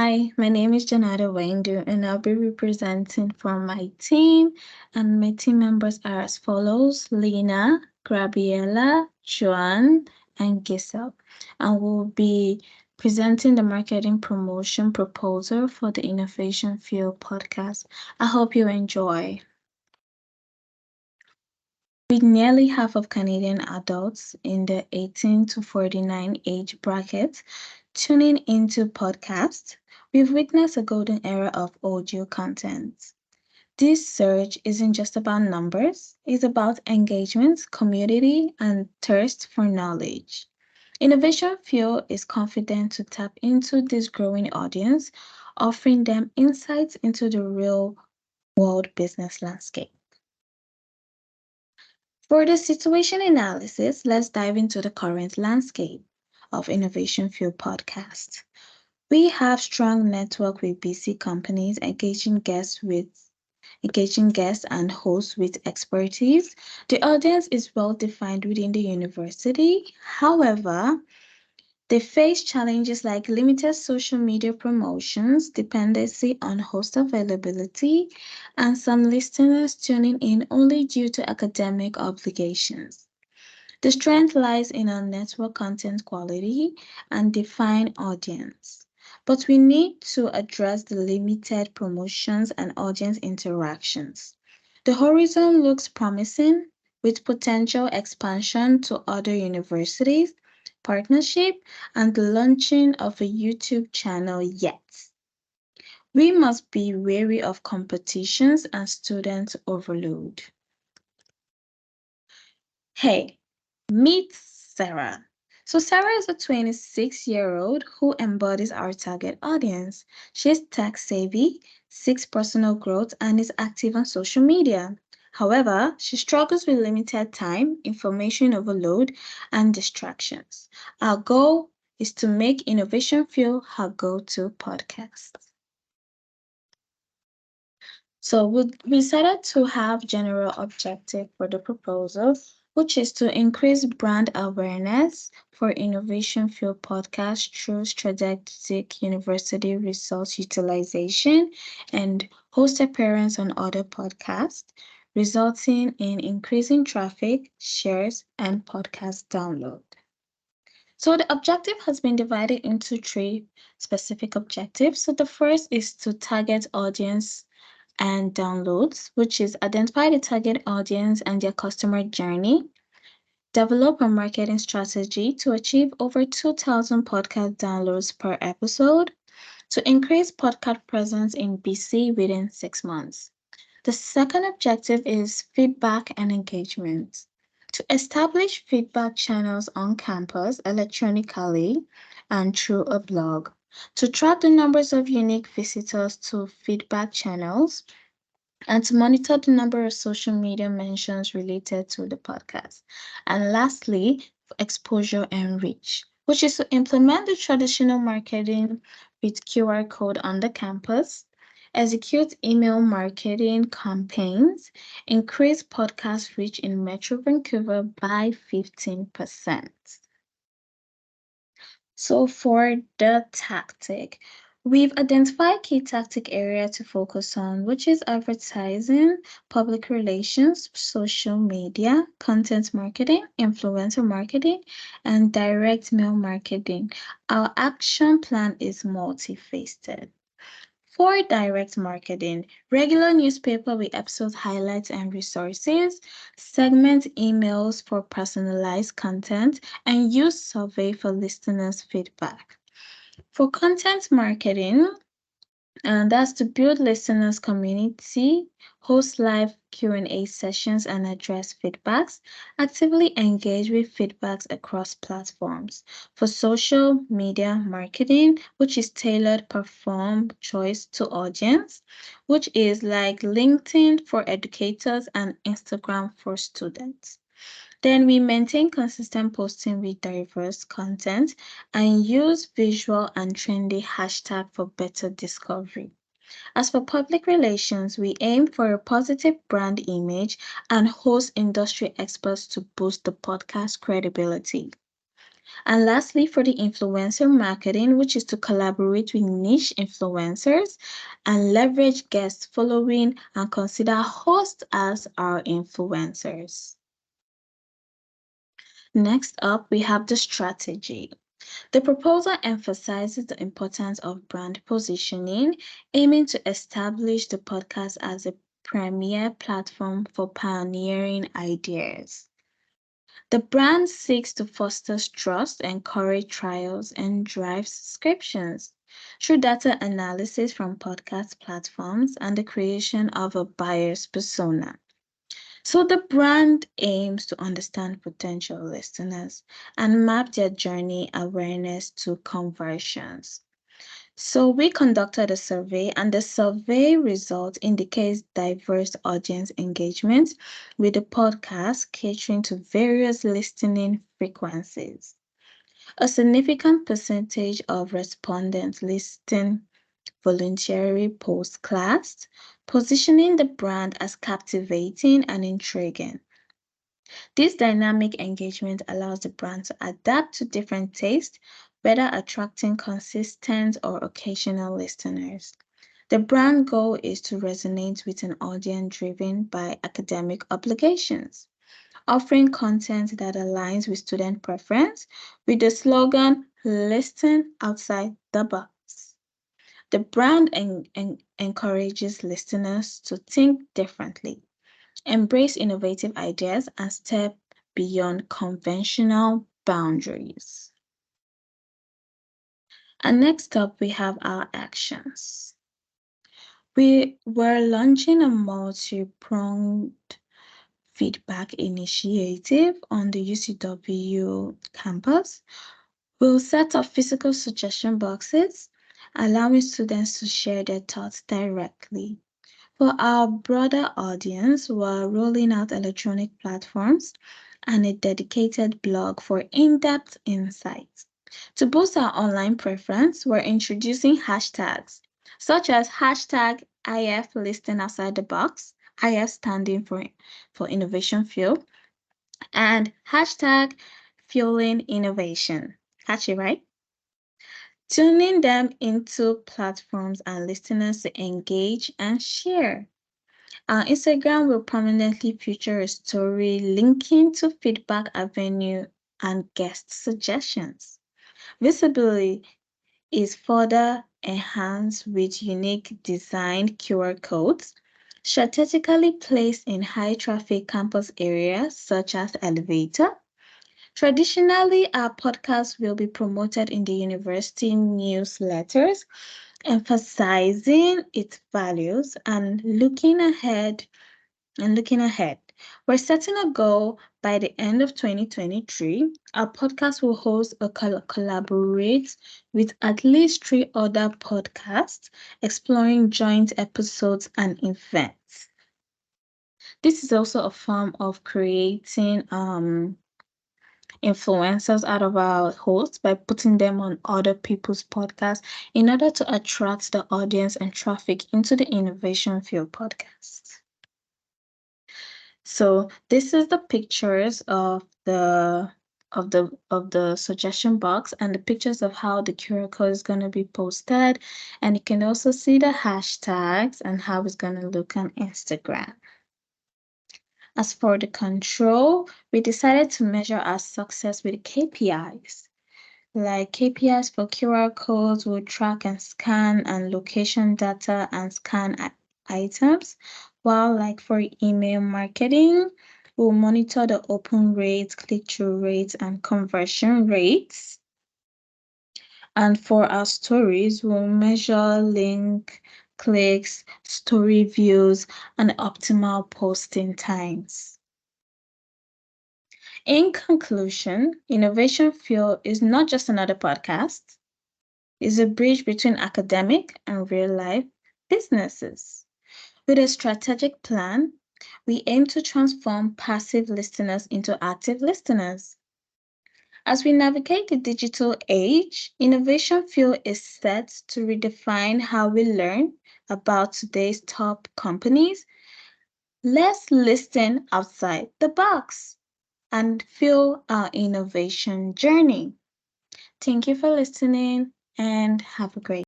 Hi, my name is Janada Waindu, and I'll be representing for my team. And my team members are as follows: Lena, Gabriela, Joan, and Giselle. And we'll be presenting the marketing promotion proposal for the Innovation Field podcast. I hope you enjoy. With nearly half of Canadian adults in the 18 to 49 age bracket tuning into podcasts, we've witnessed a golden era of audio content. This surge isn't just about numbers, it's about engagement, community, and thirst for knowledge. Innovation Fuel is confident to tap into this growing audience, offering them insights into the real world business landscape. For the situation analysis, let's dive into the current landscape of Innovation Field podcast. We have strong network with BC companies engaging guests and hosts with expertise. The audience is well defined within the university. However, they face challenges like limited social media promotions, dependency on host availability, and some listeners tuning in only due to academic obligations. The strength lies in our network content quality and defined audience. But we need to address the limited promotions and audience interactions. The horizon looks promising with potential expansion to other universities, partnership, and the launching of a YouTube channel yet. We must be wary of competitions and student overload. Hey, meet Sarah. So, Sarah is a 26-year-old who embodies our target audience. She's tech savvy, seeks personal growth, and is active on social media. However, she struggles with limited time, information overload, and distractions. Our goal is to make Innovation Fuel her go to podcast. So we decided to have general objective for the proposal, which is to increase brand awareness for Innovation Field podcast through strategic university resource utilization and host appearance on other podcasts, resulting in increasing traffic, shares, and podcast download. So the objective has been divided into three specific objectives. So the first is to target audience and downloads, which is identify the target audience and their customer journey, develop a marketing strategy to achieve over 2,000 podcast downloads per episode, to increase podcast presence in BC within 6 months. The second objective is feedback and engagement. To establish feedback channels on campus electronically and through a blog. To track the numbers of unique visitors to feedback channels and to monitor the number of social media mentions related to the podcast. And lastly, exposure and reach, which is to implement the traditional marketing with QR code on the campus, execute email marketing campaigns, increase podcast reach in Metro Vancouver by 15%. So for the tactic, we've identified key tactic area to focus on, which is advertising, public relations, social media, content marketing, influencer marketing, and direct mail marketing. Our action plan is multifaceted. For direct marketing, regular newspaper with episode highlights and resources, segment emails for personalized content, and use survey for listeners' feedback. For content marketing, and that's to build listeners' community, host live Q&A sessions and address feedbacks, actively engage with feedbacks across platforms. For social media marketing, which is tailored perform choice to audience, which is like LinkedIn for educators and Instagram for students. Then we maintain consistent posting with diverse content and use visual and trendy hashtag for better discovery. As for public relations, we aim for a positive brand image and host industry experts to boost the podcast credibility. And lastly, for the influencer marketing, which is to collaborate with niche influencers and leverage guest following and consider hosts as our influencers. Next up, we have the strategy. The proposal emphasizes the importance of brand positioning, aiming to establish the podcast as a premier platform for pioneering ideas. The brand seeks to foster trust, encourage trials, and drive subscriptions through data analysis from podcast platforms and the creation of a buyer's persona. So the brand aims to understand potential listeners and map their journey awareness to conversions. So we conducted a survey and the survey result indicates diverse audience engagement with the podcast catering to various listening frequencies. A significant percentage of respondents listen voluntarily post-class, positioning the brand as captivating and intriguing. This dynamic engagement allows the brand to adapt to different tastes, whether attracting consistent or occasional listeners. The brand goal is to resonate with an audience driven by academic obligations, offering content that aligns with student preference with the slogan Listen Outside the Box. The brand encourages listeners to think differently, embrace innovative ideas, and step beyond conventional boundaries. And next up, we have our actions. We were launching a multi-pronged feedback initiative on the UCW campus. We'll set up physical suggestion boxes, allowing students to share their thoughts directly. For our broader audience, we're rolling out electronic platforms and a dedicated blog for in-depth insights. To boost our online preference, we're introducing hashtags such as hashtag IF Listing Outside the Box, IF standing for Innovation Fuel, and hashtag Fueling Innovation. Catchy, right? Tuning them into platforms and listeners to engage and share. Our Instagram will prominently feature a story linking to feedback avenue and guest suggestions. Visibility is further enhanced with unique designed QR codes strategically placed in high traffic campus areas such as elevator. Traditionally, our podcast will be promoted in the university newsletters, emphasizing its values and looking ahead, we're setting a goal by the end of 2023. Our podcast will host or collaborate with at least 3 other podcasts, exploring joint episodes and events. This is also a form of creating influencers out of our hosts by putting them on other people's podcasts in order to attract the audience and traffic into the Innovation Field podcast. So this is the pictures of the suggestion box and the pictures of how the QR code is going to be posted, and you can also see the hashtags and how it's going to look on Instagram. As for the control, we decided to measure our success with KPIs. Like KPIs for QR codes will track and scan and location data and scan items, while like for email marketing, we'll monitor the open rates, click-through rates, and conversion rates. And for our stories, we'll measure link clicks, story views, and optimal posting times. In conclusion, Innovation Fuel is not just another podcast, it's a bridge between academic and real life businesses. With a strategic plan, we aim to transform passive listeners into active listeners. As we navigate the digital age, Innovation Fuel is set to redefine how we learn about today's top companies. Let's listen outside the box and fuel our innovation journey. Thank you for listening and have a great day.